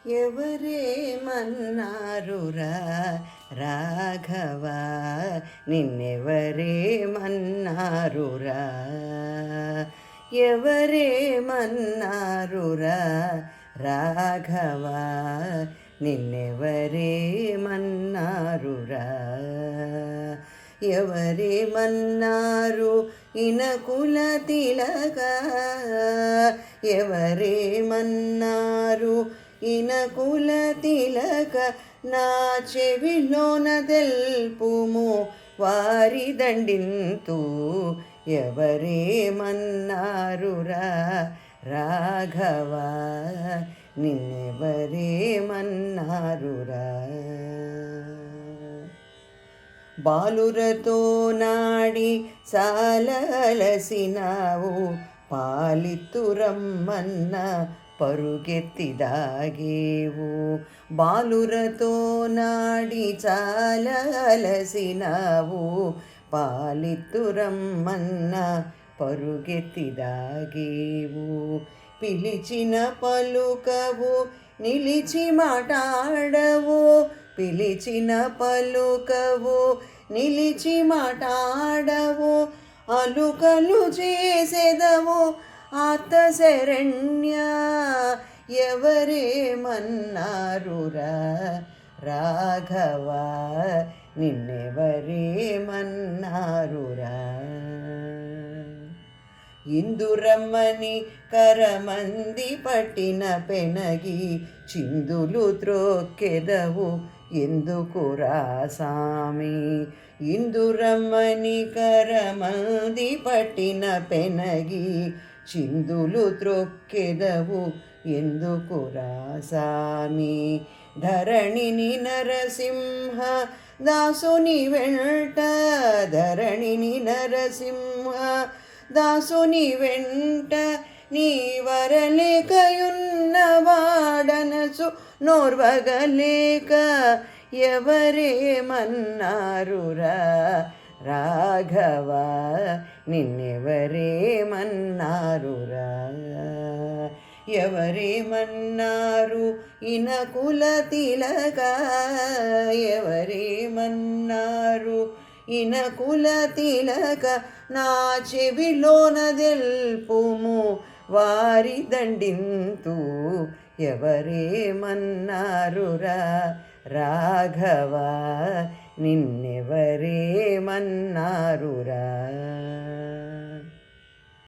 ఎవరేమన్నారురా రాఘవ, నిన్నెవరేమన్నారురా? ఎవరేమన్నారురా రాఘవ, నిన్నెవరేమన్నారురా? ఎవరేమన్నారు ఇనకుల తిలక, ఎవరేమన్నారు ఇనకుల తిలక, నా చెవిలోన తెల్పుము వారి దండింతు. ఎవరేమన్నారురా రాఘవ, నిన్నెవరేమన్నారురా? బాలురతో నాడి సాలలసినావు, పాలిత్తురమ్మన్న పరుగెత్తిదాగేవు. బాలురతో నాడి చాలలసినావు, పాలిత్తురమ్మన్న పరుగెత్తిదాగేవు. పిలిచిన పలుకవు నిలిచి మాటాడవు, పిలిచిన పలుకవు నిలిచి మాటాడవు. అలుకలు చేసెదవు ఆత్త శరణ్య, ఎవరేమన్నారురా రాఘవ, నిన్నెవరేమన్నారురా? ఇందురమ్మని కరమంది పట్టిన పెనగి, చిందులు త్రోక్కెదవు ఎందుకురా సామి? ఇందురమ్మని కరమంది పట్టిన పెనగి, చిందులు త్రొక్కెదవు ఎందుకురా సామి? ధరణిని నరసింహ దాసుని వెంట, ధరణిని నరసింహ దాసుని వెంట, నీ వరలేకయున్నవాడనసు నోర్వగలేక, ఎవరేమన్నారురా రాఘవ, నిన్నెవరేమన్నారురా? ఎవరేమన్నారు ఇనకుల తిలక, ఎవరేమన్నారు ఇనకుల తిలక, నా చెవిలోన తెల్పుము వారి దండింతు. ఎవరేమన్నారురా రాఘవ, నిన్నెవరేమన్నారురా?